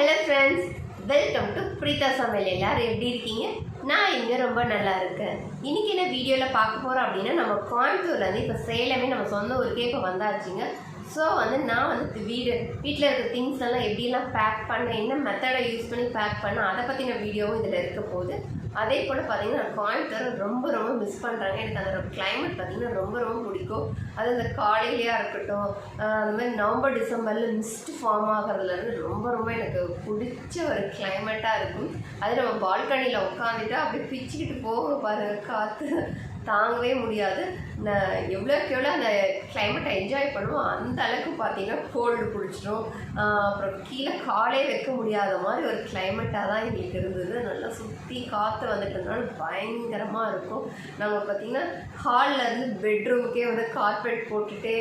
Hello friends, welcome to Preetha சமையல். எல்லாரும் எப்படி இருக்கீங்க? நான் இங்கே ரொம்ப நல்லா இருக்கேன். இன்றைக்கி என்ன வீடியோவில் பார்க்க போகிறோம் அப்படின்னா, நம்ம கோயம்புத்தூர்லேருந்து இப்போ சேலமே நம்ம சொந்த ஊருக்கே இப்போ வந்தாச்சுங்க. ஸோ நான் வீட்டில் இருக்க திங்ஸ் எல்லாம் எப்படிலாம் பேக் பண்ண, என்ன மெத்தடை யூஸ் பண்ணி பேக் பண்ண, அதை பற்றின வீடியோவும் இதில் இருக்க போகுது. அதே போல் பார்த்திங்கன்னா நான் கோயம்புத்தூர் ரொம்ப ரொம்ப மிஸ் பண்ணுறாங்க. எனக்கு அந்த கிளைமேட் பார்த்திங்கன்னா ரொம்ப ரொம்ப பிடிக்கும். அது இந்த காலையிலையாக இருக்கட்டும், அந்த மாதிரி நவம்பர் டிசம்பரில் மிஸ்ட் ஃபார்ம் ஆகிறதுலேருந்து ரொம்ப ரொம்ப எனக்கு பிடிச்ச ஒரு கிளைமேட்டாக இருக்கும். அது நம்ம பால்கனியில் உட்காந்துட்டு அப்படியே பிச்சுக்கிட்டு போக பாருங்கள், காற்று தாங்கவே முடியாது. எவ்வளோக்கு எவ்வளோ அந்த கிளைமேட்டை என்ஜாய் பண்ணுவோம் அந்த அளவுக்கு பார்த்திங்கன்னா கோல்டு பிடிச்சிடும். அப்புறம் கீழே காலே வைக்க முடியாத மாதிரி ஒரு கிளைமேட்டாக தான் எங்களுக்கு இருந்தது. நல்லா சுற்றி காற்று வந்துட்டதுனால பயங்கரமாக இருக்கும். நாங்கள் பார்த்திங்கன்னா ஹால்லேருந்து பெட்ரூமுக்கே கார்பெட் போட்டுகிட்டே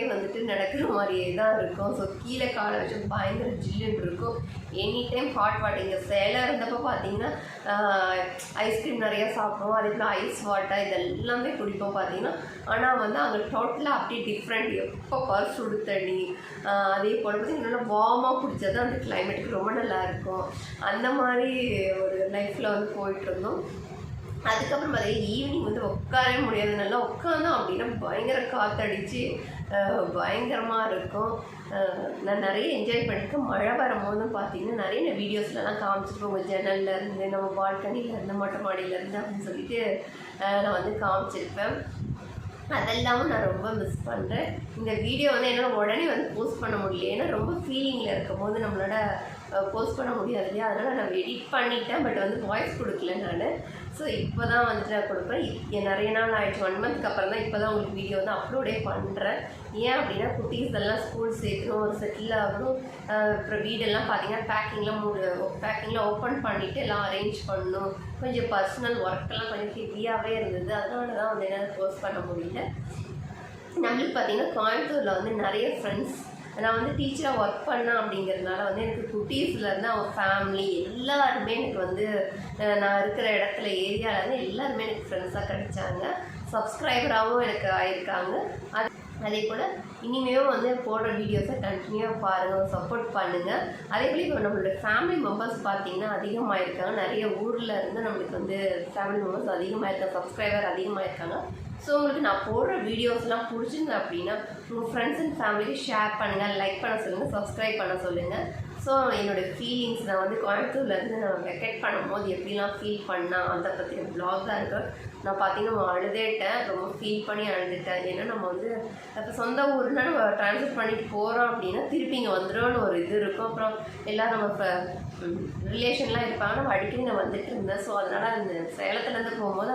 நடக்கிற மாதிரியே தான் இருக்கும். ஸோ கீழே காலை வச்சு பயங்கர ஜில்லுன்னு இருக்கும். Any time hot water. இங்கே சேலம் இருந்தப்போ பார்த்திங்கன்னா ஐஸ்கிரீம் நிறையா சாப்பிடுவோம். அதே போல் ஐஸ் வாட்டர் இதெல்லாமே குடிப்போம் பார்த்திங்கன்னா. ஆனால் அங்கே டோட்டலாக அப்படியே டிஃப்ரெண்ட். எப்போ பார் சுடு தண்ணி, அதே போல் பார்த்திங்கன்னா நல்லா வார்மாக குடித்தா தான் அந்த கிளைமேட்டுக்கு ரொம்ப நல்லாயிருக்கும். அந்த மாதிரி ஒரு லைஃப்பில் போயிட்டுருந்தோம். அதுக்கப்புறம் பார்த்தீங்கன்னா ஈவினிங் உட்காரவே முடியாது. நல்லா உட்காந்தோம் அப்படின்னா பயங்கர காற்றடிச்சு பயங்கரமாக இருக்கும். நான் நிறைய என்ஜாய் பண்ணியிருக்கேன். மழை வரும்போதும் பார்த்திங்கன்னா நிறைய நான் வீடியோஸ்லலாம் காமிச்சிருப்பேன். உங்கள் ஜன்னல்லேருந்து, நம்ம பால்கனிலேருந்து, மொட்டை மாடியிலேருந்து அப்படின்னு சொல்லிட்டு நான் காமிச்சிருப்பேன். அதெல்லாமும் நான் ரொம்ப மிஸ் பண்ணுறேன். இந்த வீடியோ என்னால் உடனே போஸ்ட் பண்ண முடியல. ஏன்னா ரொம்ப ஃபீலிங்கில் இருக்கும் போது நம்மளோட போஸ்ட் பண்ண முடியாது இல்லையா. அதனால் நான் எடிட் பண்ணிட்டேன். பட் வாய்ஸ் கொடுக்கல நான். ஸோ இப்போ தான் நான் கொடுப்பேன். நிறைய நாள் ஆகிடுச்சு, 1 மந்த்க்கு அப்புறம் தான் இப்போ தான் உங்களுக்கு வீடியோ அப்லோடே பண்ணுறேன். ஏன் அப்படின்னா குட்டீஸ் எல்லாம் ஸ்கூல் சேர்க்கணும், ஒரு செட்டில் ஆகணும். அப்புறம் வீடெல்லாம் பார்த்திங்கன்னா பேக்கிங்லாம் ஓப்பன் பண்ணிவிட்டு எல்லாம் அரேஞ்ச் பண்ணணும். கொஞ்சம் பர்சனல் ஒர்க்கெல்லாம் கொஞ்சம் ஹெவியாகவே இருந்தது. அதனால தான் என்னால் போஸ்ட் பண்ண முடியல. நம்மளுக்கு பார்த்திங்கன்னா கோயம்புத்தூரில் நிறைய ஃப்ரெண்ட்ஸ், நான் டீச்சராக ஒர்க் பண்ணேன் அப்படிங்கிறதுனால எனக்கு குட்டீஸ்லேருந்து அவங்க ஃபேமிலி எல்லாருமே எனக்கு நான் இருக்கிற இடத்துல ஏரியாவிலேருந்து எல்லாருமே எனக்கு ஃப்ரெண்ட்ஸாக கிடைச்சாங்க. சப்ஸ்கிரைபராகவும் எனக்கு ஆகியிருக்காங்க. அதே போல் இனிமேலும் போடுற வீடியோஸை கண்டினியூவாக பாருங்கள், சப்போர்ட் பண்ணுங்கள். அதே போல் இப்போ நம்மளோட ஃபேமிலி மெம்பர்ஸ் பார்த்திங்கன்னா அதிகமாகிருக்காங்க. நிறைய ஊரில் இருந்து நம்மளுக்கு ஃபேமிலி மெம்பர்ஸ் அதிகமாகிருக்காங்க, சப்ஸ்கிரைபர் அதிகமாகிருக்காங்க. ஸோ உங்களுக்கு நான் போடுற வீடியோஸ்லாம் பிடிச்சிங்க அப்படின்னா உங்கள் ஃப்ரெண்ட்ஸ் அண்ட் ஃபேமிலிக்கு ஷேர் பண்ணுங்கள், லைக் பண்ண சொல்லுங்கள், சப்ஸ்கிரைப் பண்ண சொல்லுங்கள். ஸோ என்னோடய ஃபீலிங்ஸ் நான் கோயம்புத்தூர்லேருந்து நான் வெக்கேட் பண்ணும்போது எப்படிலாம் ஃபீல் பண்ணால் அதை பற்றின ப்ளாக் தான் இருக்குது. நான் பார்த்திங்கன்னா அழுதேட்டேன், ரொம்ப ஃபீல் பண்ணி அழுதுட்டேன். ஏன்னா நம்ம இப்போ சொந்த ஊர்னா நம்ம ட்ரான்ஸ்ஃபர் பண்ணிட்டு போகிறோம் அப்படின்னா திருப்பி இங்கே வந்துடும்னு ஒரு இது இருக்கும். அப்புறம் எல்லோரும் நம்ம இப்போ ரிலேஷன்லாம் இருப்பாங்க, நம்ம அடிக்கடி நான் வந்துட்டு இருந்தேன். ஸோ அதனால் அந்த சேலத்துலேருந்து போகும்போது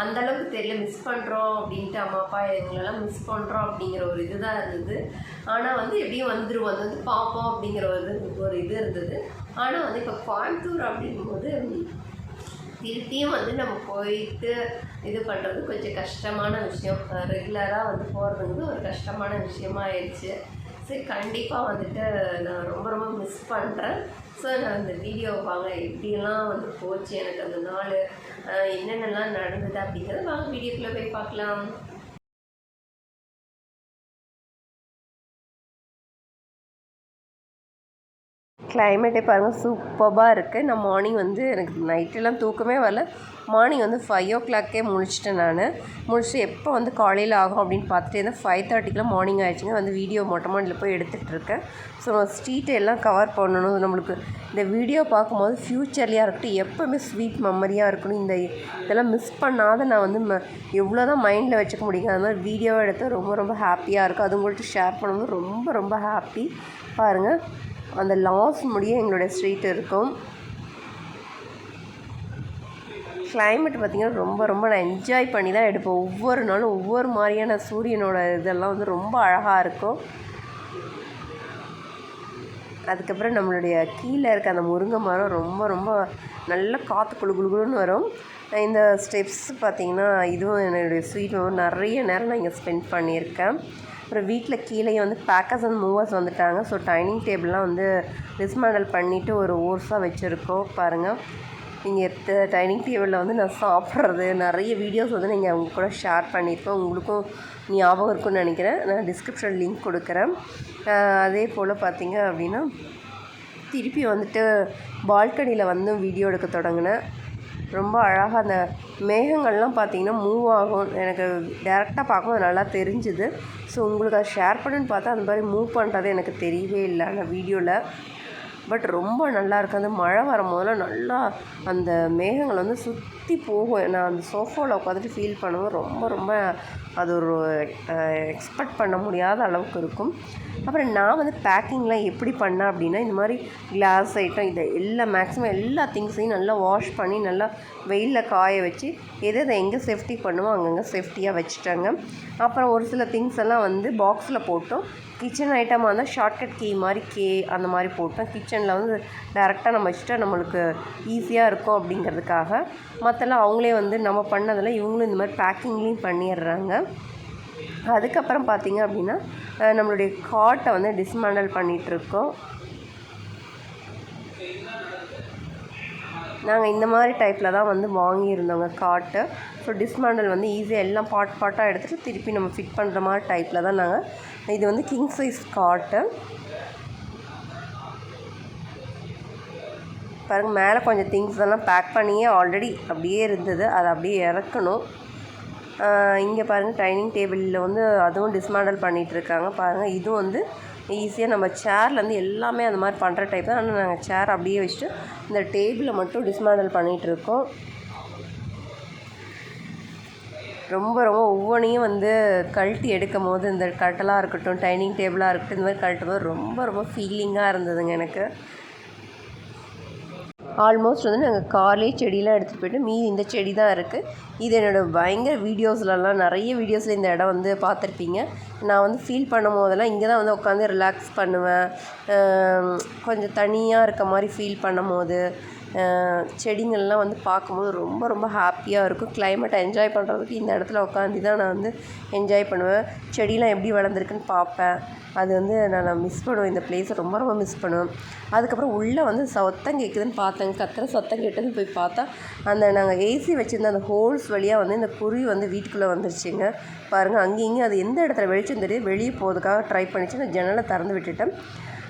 அந்தளவுக்கு தெரியல, மிஸ் பண்ணுறோம் அப்படின்ட்டு அம்மா அப்பா எங்களெல்லாம் மிஸ் பண்ணுறோம் அப்படிங்கிற ஒரு இது தான் இருந்தது. ஆனால் எப்படியும் வந்துடுவோம், பார்ப்போம் அப்படிங்கிற ஒரு இது இருந்தது. ஆனால் இப்போ கோயம்புத்தூர் அப்படிங்கும்போது திருப்பியும் நம்ம போயிட்டு இது பண்ணுறது கொஞ்சம் கஷ்டமான விஷயம். ரெகுலராக போகிறதுங்கிறது ஒரு கஷ்டமான விஷயமா ஆயிடுச்சு. சரி, கண்டிப்பாக நான் ரொம்ப ரொம்ப மிஸ் பண்ணுறேன். ஸோ நான் இந்த வீடியோ வாங்க எப்படியெல்லாம் போச்சு எனக்கு அந்த நாள், என்னென்னலாம் நடந்தது அப்படிங்கிறத வாங்க வீடியோக்குள்ளே போய் பார்க்கலாம். கிளைமேட்டே பாருங்கள், சூப்பராக இருக்குது. நான் மார்னிங் எனக்கு நைட்டெல்லாம் தூக்கமே வரல. மார்னிங் 5 o'clockே முழிச்சிட்டேன். நான் முடிச்சுட்டு எப்போ காலையில் ஆகும் அப்படின்னு பார்த்துட்டு இருந்தேன். 5:30க்குலாம் மார்னிங் ஆகிடுச்சிங்க. வீடியோ மொட்டை மாடியில் போய் எடுத்துகிட்டு இருக்கேன். ஸோ ஸ்ட்ரீட்டை எல்லாம் கவர் பண்ணணும். நம்மளுக்கு இந்த வீடியோ பார்க்கும்போது ஃப்யூச்சர்லையாக இருக்கட்டும், எப்போவுமே ஸ்வீட் மெமரியாக இருக்கணும். இதெல்லாம் மிஸ் பண்ணாத நான் எவ்வளோ தான் மைண்டில் வச்சுக்க முடியுங்க. அது மாதிரி வீடியோவை எடுத்து ரொம்ப ரொம்ப ஹாப்பியாக இருக்கும். அது உங்கள்கிட்ட ஷேர் பண்ணும்போது ரொம்ப ரொம்ப ஹாப்பி. பாருங்கள், அந்த லாஸ்ட் முடிய எங்களுடைய ஸ்ட்ரீட் இருக்கும். கிளைமேட் பார்த்திங்கன்னா ரொம்ப ரொம்ப நான் என்ஜாய் பண்ணி தான் எடுப்பேன். ஒவ்வொரு நாளும் ஒவ்வொரு மாதிரியான சூரியனோட இதெல்லாம் ரொம்ப அழகாக இருக்கும். அதுக்கப்புறம் நம்மளுடைய கீழே இருக்க அந்த முருங்கை மரம் ரொம்ப ரொம்ப நல்ல காற்று குளுகுளுன்னு வரும். இந்த ஸ்டெப்ஸ் பார்த்திங்கன்னா இதுவும் என்னுடைய ஸ்வீட் நிறைய நேரம் நான் இங்கே ஸ்பெண்ட் பண்ணியிருக்கேன். அப்புறம் வீட்டில் கீழே பேக்கர்ஸ் அண்ட் மூவர்ஸ் வந்துட்டாங்க. ஸோ டைனிங் டேபிள்லாம் டிஸ்மேண்டல் பண்ணிவிட்டு ஒரு ஓர்ஸாக வச்சுருக்கோம். பாருங்கள், இங்கே டைனிங் டேபிளில் நான் சாப்பிட்றது நிறைய வீடியோஸ் நீங்கள் அவங்க கூட ஷேர் பண்ணியிருக்கேன். உங்களுக்கும் ஞாபகம் இருக்குன்னு நினைக்கிறேன். நான் டிஸ்கிரிப்ஷன் லிங்க் கொடுக்குறேன். அதே போல் பார்த்திங்க அப்படின்னா திருப்பி வந்துட்டு பால்கனியில் வந்து வீடியோ எடுக்க தொடங்கினேன். ரொம்ப அழகாக அந்த மேகங்கள்லாம் பார்த்திங்கன்னா மூவ் ஆகும். எனக்கு டேரெக்டாக பார்க்கும்போது நல்லா தெரிஞ்சுது. ஸோ உங்களுக்கு அதை ஷேர் பண்ணுன்னு பார்த்தா அந்த மாதிரி மூவ் பண்ணுறது எனக்கு தெரியவே இல்லை அந்த வீடியோவில். பட் ரொம்ப நல்லாயிருக்கு. அந்த மழை வரும்போதெல்லாம் நல்லா அந்த மேகங்கள் வந்து சுற்றி போகும். நான் அந்த சோஃபாவில் உட்காந்துட்டு ஃபீல் பண்ணுவேன். ரொம்ப ரொம்ப அது ஒரு எக்ஸ்பெக்ட் பண்ண முடியாத அளவுக்கு இருக்கும். அப்புறம் நான் வந்து பேக்கிங்லாம் எப்படி பண்ணேன் அப்படின்னா, இந்த மாதிரி கிளாஸ் ஐட்டம் இதை மேக்ஸிமம் எல்லா திங்ஸையும் நல்லா வாஷ் பண்ணி நல்லா வெயிலில் காய வச்சு எதை எங்கே சேஃப்டி பண்ணுமோ அங்கங்கே சேஃப்டியாக வச்சுட்டாங்க. அப்புறம் ஒரு சில திங்ஸ் எல்லாம் வந்து பாக்ஸில் போட்டோம். கிச்சன் ஐட்டமாக இருந்தால் ஷார்ட்கட் கீ மாதிரி அந்த மாதிரி போட்டோம். கிச்சனில் வந்து டேரெக்டாக நம்ம வச்சுட்டா நம்மளுக்கு ஈஸியாக இருக்கும் அப்படிங்கிறதுக்காக. மற்றெல்லாம் அவங்களே வந்து நம்ம பண்ணதில் இவங்களும் இந்த மாதிரி பேக்கிங்லேயும் பண்ணிடுறாங்க. அதுக்கப்புறம் பார்த்திங்க அப்படின்னா நம்மளுடைய காட்டை வந்து டிஸ்மேண்டில் பண்ணிகிட்ருக்கோம். நாங்கள் இந்த மாதிரி டைப்பில் தான் வந்து வாங்கியிருந்தோங்க காட்டு. ஸோ டிஸ்மேண்டில் வந்து ஈஸியாக எல்லாம் பார்ட்டாக எடுத்துகிட்டு திருப்பி நம்ம ஃபிட் பண்ணுற மாதிரி டைப்பில் தான் நாங்கள். இது வந்து கிங் சைஸ் காட்டு பாருங்கள். மேலே கொஞ்சம் திங்ஸ் எல்லாம் பேக் பண்ணியே ஆல்ரெடி அப்படியே இருந்தது, அதை அப்படியே இறக்கணும். இங்கே பாருங்கள் டைனிங் டேபிளில் வந்து அதுவும் டிஸ்மேண்டில் பண்ணிகிட்ருக்காங்க பாருங்கள். இதுவும் வந்து ஈஸியாக நம்ம சேர்லேருந்து எல்லாமே அந்த மாதிரி பண்ணுற டைப் தான். ஆனால் நாங்கள் சேர் அப்படியே வச்சுட்டு இந்த டேபிளை மட்டும் டிஸ்மேண்டில் பண்ணிகிட்ருக்கோம். ரொம்ப ரொம்ப ஒவ்வொன்றையும் வந்து கழட்டி எடுக்கும் போது இந்த கட்டலாக இருக்கட்டும், டைனிங் டேபிளாக இருக்கட்டும், இந்த மாதிரி கழட்டும் போது ரொம்ப ரொம்ப ஃபீலிங்காக இருந்ததுங்க எனக்கு. ஆல்மோஸ்ட் வந்து நாங்கள் கார்லேயே செடியெலாம் எடுத்துகிட்டு போய்ட்டு மீதி இந்த செடி தான் இருக்குது. இது என்னோடய பயங்கர வீடியோஸ்லலாம் நிறைய வீடியோஸில் இந்த இடம் வந்து பார்த்துருப்பீங்க. நான் வந்து ஃபீல் பண்ணும் போதெல்லாம் இங்கே தான் வந்து உட்காந்து ரிலாக்ஸ் பண்ணுவேன். கொஞ்சம் தனியாக இருக்க மாதிரி ஃபீல் பண்ணும் போது செடிங்கள்லாம் வந்து பார்க்கும்போது ரொம்ப ரொம்ப ஹாப்பியாக இருக்கும். கிளைமேட்டை என்ஜாய் பண்ணுறதுக்கு இந்த இடத்துல உட்காந்து தான் நான் வந்து என்ஜாய் பண்ணுவேன். செடியெலாம் எப்படி வளர்ந்துருக்குன்னு பார்ப்பேன். அது வந்து நான் மிஸ் பண்ணுவேன். இந்த பிளேஸை ரொம்ப ரொம்ப மிஸ் பண்ணுவேன். அதுக்கப்புறம் உள்ளே வந்து சத்தம் கேட்குதுன்னு பார்த்தேங்க. கத்துற சத்தம் கேட்டதுன்னு போய் பார்த்தா அந்த நாங்கள் ஏசி வச்சுருந்த அந்த ஹோல்ஸ் வழியாக வந்து இந்த குருவி வந்து வீட்டுக்குள்ளே வந்துருச்சுங்க. பாருங்கள் அங்கேயும் இங்கேயும் அது எந்த இடத்துல வெளிச்சம் தெரியுது வெளியே போகிறதுக்காக ட்ரை பண்ணிச்சு. நான் ஜன்னலை திறந்து விட்டுட்டேன்,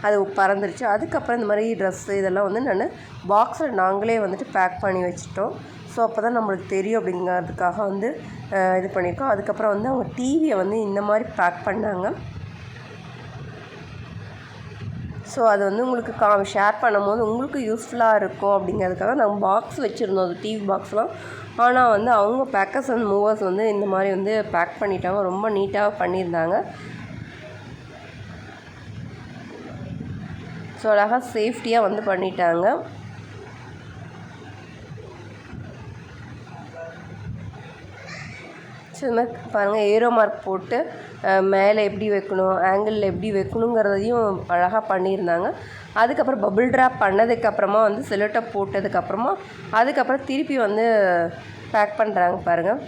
அது பறந்துருச்சு. அதுக்கப்புறம் இந்த மாதிரி ட்ரெஸ்ஸு இதெல்லாம் வந்து நான் பாக்ஸில் நாங்களே வந்துட்டு பேக் பண்ணி வச்சுட்டோம். ஸோ அப்போ தான் நம்மளுக்கு தெரியும் அப்படிங்கிறதுக்காக வந்து இது பண்ணியிருக்கோம். அதுக்கப்புறம் வந்து அவங்க டிவியை வந்து இந்த மாதிரி பேக் பண்ணாங்க. ஸோ அது வந்து உங்களுக்கு ஷேர் பண்ணும் போது உங்களுக்கு யூஸ்ஃபுல்லாக இருக்கும் அப்படிங்கிறதுக்காக நாங்கள் பாக்ஸ் வச்சுருந்தோம், அது டிவி பாக்ஸ்லாம். ஆனால் வந்து அவங்க பேக்கர்ஸ் அண்ட் மூவர்ஸ் வந்து இந்த மாதிரி வந்து பேக் பண்ணிட்டாங்க. ரொம்ப நீட்டாக பண்ணியிருந்தாங்க. ஸோ அழகாக சேஃப்டியாக வந்து பண்ணிட்டாங்க. ஸோ இது மாதிரி பாருங்கள் ஏரோ மார்க் போட்டு மேலே எப்படி வைக்கணும், ஆங்கிளில் எப்படி வைக்கணுங்கிறதையும் அழகாக பண்ணியிருந்தாங்க. அதுக்கப்புறம் பபிள் ட்ராப் பண்ணதுக்கப்புறமா வந்து செலோடேப் போட்டதுக்கப்புறமா அதுக்கப்புறம் திருப்பி வந்து பேக் பண்ணுறாங்க பாருங்கள்.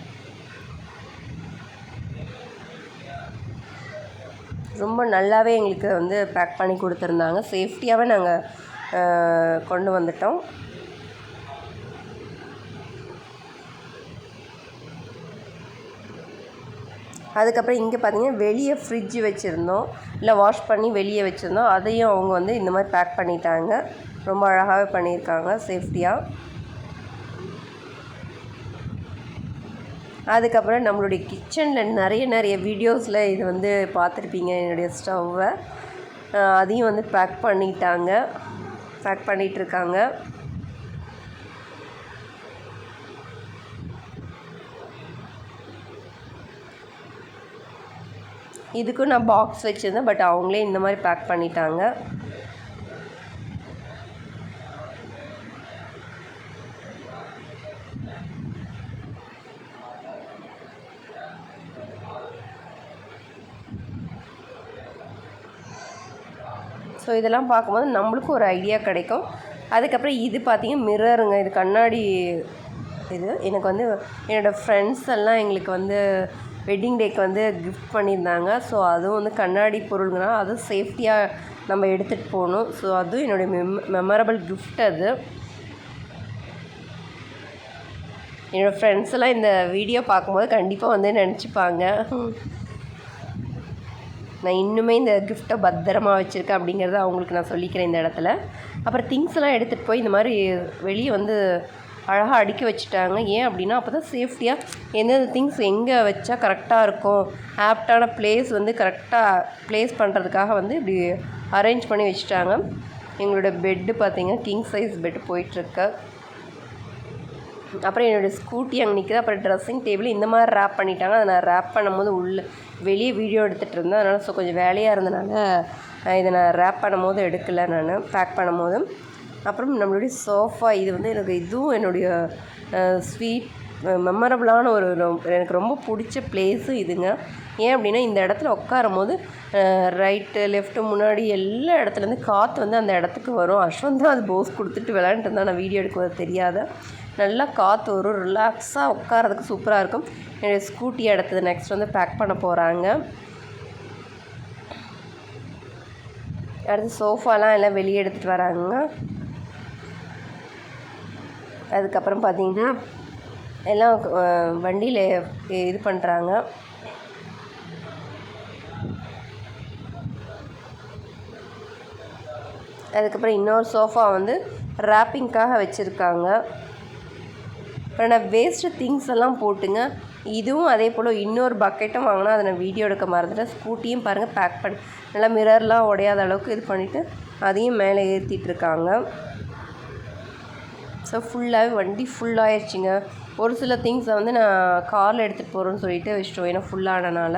ரொம்ப நல்லாவே எங்களுக்கு வந்து பேக் பண்ணி கொடுத்துருந்தாங்க. சேஃப்டியாகவே நாங்கள் கொண்டு வந்துட்டோம். அதுக்கப்புறம் இங்கே பார்த்தீங்கன்னா வெளியே ஃப்ரிட்ஜ் வச்சுருந்தோம், இல்லை வாஷ் பண்ணி வெளியே வச்சுருந்தோம். அதையும் அவங்க வந்து இந்த மாதிரி பேக் பண்ணிட்டாங்க. ரொம்ப அழகாகவே பண்ணியிருக்காங்க சேஃப்டியாக. அதுக்கப்புறம் நம்மளுடைய கிச்சனில் நிறைய வீடியோஸில் இது வந்து பார்த்துருப்பீங்க. என்னுடைய ஸ்டவ்வை அதையும் வந்து பேக் பண்ணிகிட்ருக்காங்க. இதுக்கும் நான் பாக்ஸ் வச்சுருந்தேன், பட் அவங்களே இந்த மாதிரி பேக் பண்ணிட்டாங்க. ஸோ இதெல்லாம் பார்க்கும்போது நம்மளுக்கும் ஒரு ஐடியா கிடைக்கும். அதுக்கப்புறம் இது பார்த்திங்கன்னா மிரருங்க, இது கண்ணாடி. இது எனக்கு வந்து என்னோடய ஃப்ரெண்ட்ஸ் எல்லாம் எங்களுக்கு வந்து வெட்டிங் டேக்கு வந்து கிஃப்ட் பண்ணியிருந்தாங்க. ஸோ அதுவும் வந்து கண்ணாடி பொருளுங்கனால அதுவும் சேஃப்டியாக நம்ம எடுத்துகிட்டு போகணும். ஸோ அதுவும் என்னுடைய மெமரபிள் கிஃப்ட். அது என்னோடய ஃப்ரெண்ட்ஸ் எல்லாம் இந்த வீடியோ பார்க்கும்போது கண்டிப்பாக வந்து நினச்சிப்பாங்க, நான் இன்னுமே இந்த கிஃப்ட்டை பத்திரமா வச்சுருக்கேன் அப்படிங்கிறத அவங்களுக்கு நான் சொல்லிக்கிறேன் இந்த இடத்துல. அப்புறம் திங்ஸ்லாம் எடுத்துகிட்டு போய் இந்த மாதிரி வெளியே வந்து அழகாக அடுக்கி வச்சுட்டாங்க. ஏன் அப்படின்னா அப்போ தான் சேஃப்டியாக எந்தெந்த திங்ஸ் எங்கே வச்சா கரெக்டாக இருக்கும், ஆப்டான பிளேஸ் வந்து கரெக்டாக ப்ளேஸ் பண்ணுறதுக்காக வந்து இப்படி அரேஞ்ச் பண்ணி வச்சுட்டாங்க. எங்களோட பெட்டு பார்த்திங்க கிங் சைஸ் பெட்டு போயிட்டுருக்கு. அப்புறம் என்னோடய ஸ்கூட்டி அங்கே நிற்கிது. அப்புறம் ட்ரெஸ்ஸிங் டேபிள் இந்த மாதிரி ரேப் பண்ணிட்டாங்க. அதை நான் ரேப் பண்ணும்போது வெளியே வீடியோ எடுத்துகிட்டு இருந்தேன். அதனால் கொஞ்சம் வேலையாக இருந்தனால இதை நான் ரேப் பண்ணும்போது எடுக்கலை, நான் பேக் பண்ணும்போது. அப்புறம் நம்மளுடைய சோஃபா, இது வந்து எனக்கு இதுவும் என்னுடைய ஸ்வீட் மெமரபுளான எனக்கு ரொம்ப பிடிச்ச பிளேஸும் இதுங்க. ஏன் அப்படின்னா இந்த இடத்துல உட்காரும் போது ரைட்டு லெஃப்ட்டு முன்னாடி எல்லா இடத்துலேருந்து காற்று வந்து அந்த இடத்துக்கு வரும். அஸ்வந்த் தான் அது போஸ் கொடுத்துட்டு விளையாண்டுட்டு இருந்தால் நான் வீடியோ எடுக்கும்போது தெரியாத நல்லா காற்று வரும். ரிலாக்ஸாக உட்காரதுக்கு சூப்பராக இருக்கும். என்னுடைய ஸ்கூட்டி அடுத்தது நெக்ஸ்ட் வந்து பேக் பண்ண போகிறாங்க. அடுத்து சோஃபாலாம் எல்லாம் வெளியே எடுத்துகிட்டு வராங்க. அதுக்கப்புறம் பார்த்திங்கன்னா எல்லாம் வண்டியில் இது பண்ணுறாங்க. அதுக்கப்புறம் இன்னொரு சோஃபா வந்து ரேப்பிங்காக வச்சுருக்காங்க. அப்புறம் நான் வேஸ்ட்டு திங்ஸ் எல்லாம் போட்டுங்க. இதுவும் அதே போல் இன்னொரு பக்கெட்டும் வாங்கினா அதை நான் வீடியோ எடுக்க மறந்துட்டேன். ஸ்கூட்டியும் பாருங்கள் பேக் பண்ணி நல்லா மிரர்லாம் உடையாத அளவுக்கு இது பண்ணிவிட்டு அதையும் மேலே ஏற்றிட்டுருக்காங்க. ஸோ ஃபுல்லாகவே வண்டி ஃபுல்லாகிடுச்சிங்க. ஒரு சில திங்ஸை வந்து நான் காரில் எடுத்துகிட்டு போகிறேன்னு சொல்லிட்டு வச்சுட்டோம், ஏன்னா ஃபுல்லானனால.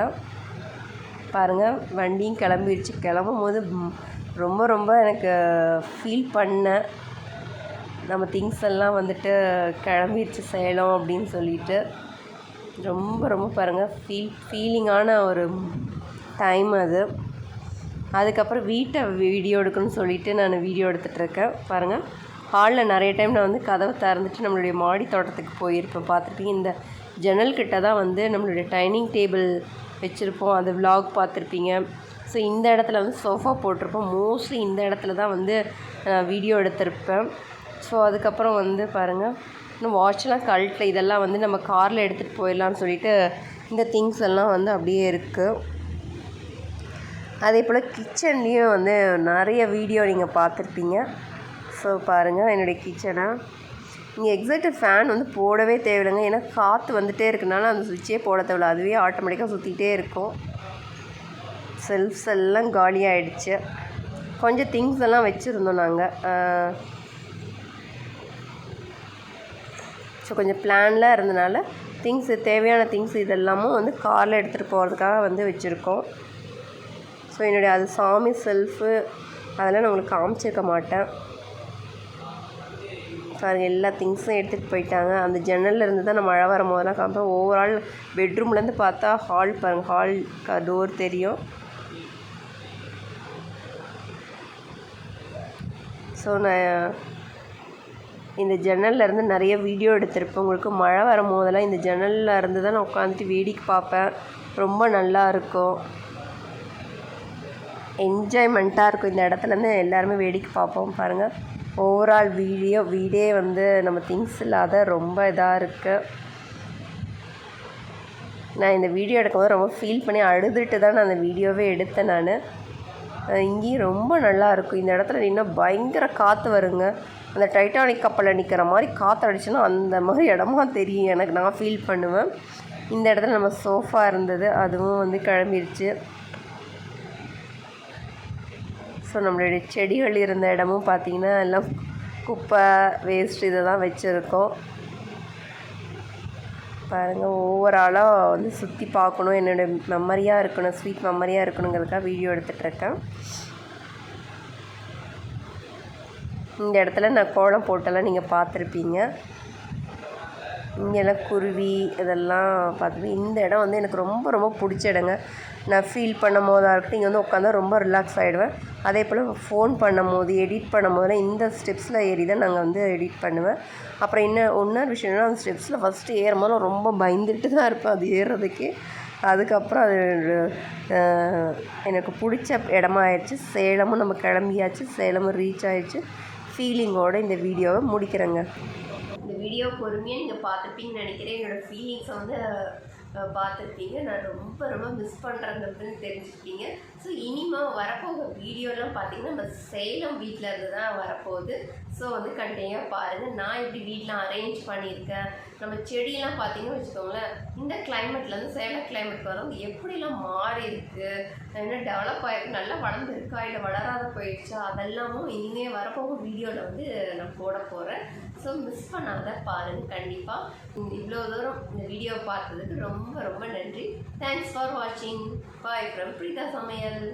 பாருங்கள் வண்டியும் கிளம்பிடுச்சு. கிளம்பும் போது ரொம்ப ரொம்ப எனக்கு ஃபீல் பண்ணேன். நம்ம திங்ஸ் எல்லாம் வந்துட்டு கிளம்பிடுச்சு சேலம் அப்படின்னு சொல்லிட்டு ரொம்ப ரொம்ப பாருங்கள் ஃபீலிங்கான ஒரு டைம் அது. அதுக்கப்புறம் வீட்டை வீடியோ எடுக்கணும்னு சொல்லிவிட்டு நான் வீடியோ எடுத்துகிட்ருக்கேன். பாருங்கள் ஹாலில் நிறைய டைம் நான் வந்து கதவை திறந்துட்டு நம்மளுடைய மாடி தோட்டத்துக்கு போயிருப்பேன், பார்த்துருப்பீங்க. இந்த ஜன்னல்கிட்ட தான் வந்து நம்மளுடைய டைனிங் டேபிள் வச்சுருப்போம், அது விலாக் பார்த்துருப்பீங்க. ஸோ இந்த இடத்துல வந்து சோஃபா போட்டிருப்போம். மோஸ்ட்லி இந்த இடத்துல தான் வந்து வீடியோ எடுத்திருப்பேன். ஸோ அதுக்கப்புறம் வந்து பாருங்கள் இன்னும் வாட்ச்லாம் கழட்டில் இதெல்லாம் வந்து நம்ம காரில் எடுத்துகிட்டு போயிடலான்னு சொல்லிட்டு இந்த திங்ஸ் எல்லாம் வந்து அப்படியே இருக்குது. அதே போல் கிச்சன்லேயும் வந்து நிறைய வீடியோ நீங்கள் பார்த்துருப்பீங்க. ஸோ பாருங்கள் என்னுடைய கிச்சனை. இங்கே எக்ஸாக்ட் ஃபேன் வந்து போடவே தேவையில்லைங்க, ஏன்னா காற்று வந்துகிட்டே இருக்கனால அந்த சுவிட்சே போட தேவையில்லை, அதுவே ஆட்டோமேட்டிக்காக சுற்றிக்கிட்டே இருக்கும். செல்ஃப்ஸ் எல்லாம் காலியாகிடுச்சு. கொஞ்சம் திங்ஸ் எல்லாம் வச்சுருந்தோம் நாங்கள். ஸோ கொஞ்சம் பிளான்லாம் இருந்தனால தேவையான திங்ஸ் இதெல்லாமும் வந்து காரில் எடுத்துகிட்டு போகிறதுக்காக வந்து வச்சுருக்கோம். ஸோ என்னுடைய அது சாமி செல்ஃபு அதெல்லாம் நான் உங்களுக்கு காமிச்சிருக்க மாட்டேன். பாருங்கள் எல்லா திங்ஸும் எடுத்துகிட்டு போயிட்டாங்க. அந்த ஜன்னலில் இருந்து தான் நான் மழை வரும் போதெல்லாம் காமிப்பேன். ஓவரால் பெட்ரூம்லேருந்து பார்த்தா ஹால் பாருங்கள், ஹால் டோர் தெரியும். ஸோ நான் இந்த ஜன்னல்லேருந்து நிறைய வீடியோ எடுத்திருப்பேன். உங்களுக்கு மழை வரும் போதெல்லாம் இந்த ஜன்னலில் இருந்து தான் நான் உட்காந்துட்டு வேடிக்கை பார்ப்பேன். ரொம்ப நல்லா இருக்கும், என்ஜாய்மெண்ட்டாக இருக்கும். இந்த இடத்துலேருந்து எல்லாருமே வேடிக்கை பார்ப்போம். பாருங்கள் ஓவரால் வீடே வந்து நம்ம திங்ஸ் இல்லாத ரொம்ப இதாக இருக்குது. நான் இந்த வீடியோ எடுக்கும்போது ரொம்ப ஃபீல் பண்ணி அழுதுட்டு தான் நான் அந்த வீடியோவே எடுத்தேன். நான் இங்கேயும் ரொம்ப நல்லாயிருக்கும். இந்த இடத்துல நின்னா பயங்கர காற்று வருங்க. அந்த டைட்டானிக் கப்பலில் நிற்கிற மாதிரி காற்று அடிச்சுன்னா அந்த மாதிரி இடமா தெரியும் எனக்கு, நான் ஃபீல் பண்ணுவேன். இந்த இடத்துல நம்ம சோஃபா இருந்தது, அதுவும் வந்து கிளம்பிடுச்சு. ஸோ நம்மளுடைய செடிகள் இருந்த இடமும் பார்த்திங்கன்னா எல்லாம் குப்பை வேஸ்ட் இதை தான் வச்சுருக்கோம். பாருங்கள் ஓவராலாக வந்து சுற்றி பார்க்கணும், என்னோடய மெமரியாக இருக்கணும், ஸ்வீட் மெமரியாக இருக்கணுங்கிறதுக்காக வீடியோ எடுத்துகிட்ருக்கேன். இந்த இடத்துல நான் கோலம் போட்டெல்லாம் நீங்கள் பார்த்துருப்பீங்க. இங்கெல்லாம் குருவி இதெல்லாம் பார்த்துருப்பீங்க. இந்த இடம் வந்து எனக்கு ரொம்ப ரொம்ப பிடிச்ச இடங்க. நான் ஃபீல் பண்ணும் போதாக இருக்கட்டும், இங்கே வந்து உட்காந்தா ரொம்ப ரிலாக்ஸ் ஆகிடுவேன். அதே போல் ஃபோன் பண்ணும் போது எடிட் பண்ணும் போதெல்லாம் இந்த ஸ்டெப்ஸில் ஏறி தான் நாங்கள் வந்து எடிட் பண்ணுவேன். அப்புறம் இன்னொரு விஷயம் என்னென்னா, அந்த ஸ்டெப்ஸில் ஃபஸ்ட்டு ஏறும்போது ரொம்ப பயந்துட்டு தான் இருப்பேன் அது ஏறுறதுக்கே. அதுக்கப்புறம் அது எனக்கு பிடிச்ச இடமா ஆயிடுச்சு. சேலமும் நம்ம கிளம்பியாச்சு, சேலமும் ரீச் ஆயிடுச்சு. ஃபீலிங்கோடு இந்த வீடியோவை முடிக்கிறேங்க. இந்த வீடியோ பொறுமையாக நீங்கள் பார்த்துருப்பீங்கன்னு நினைக்கிறேன். என்னோடய ஃபீலிங்ஸை வந்து பார்த்துருப்பீங்க. நான் ரொம்ப ரொம்ப மிஸ் பண்ணுறேங்கிறது தெரிஞ்சுருப்பீங்க. ஸோ இனிமேல் வரப்போகிற வீடியோலாம் பார்த்தீங்கன்னா நம்ம சேலம் வீட்டில் இருந்து தான் வரப்போகுது. ஸோ வந்து கண்டினியூவாக பாருங்கள். நான் இப்படி வீட்டில் அரேஞ்ச் பண்ணியிருக்கேன். நம்ம செடியெல்லாம் பார்த்தீங்கன்னு வச்சுக்கோங்களேன், இந்த கிளைமேட்லேருந்து சேலம் கிளைமேட் வரும் எப்படிலாம் மாறி இருக்குது, என்ன டெவலப் ஆகிருக்கு, நல்லா வளர்ந்துருக்கா இல்லை வளராத போயிடுச்சா, அதெல்லாமும் இனிமேல் வரப்போகிற வீடியோவில் வந்து நான் போட போகிறேன். ஸோ மிஸ் பண்ணாத பாருங்கள் கண்டிப்பாக. இவ்வளோ தூரம் இந்த வீடியோவை பார்த்ததுக்கு ரொம்ப ரொம்ப நன்றி. தேங்க்ஸ் ஃபார் வாட்சிங். பாய் ஃப்ரம் பிரீதா சமையல்.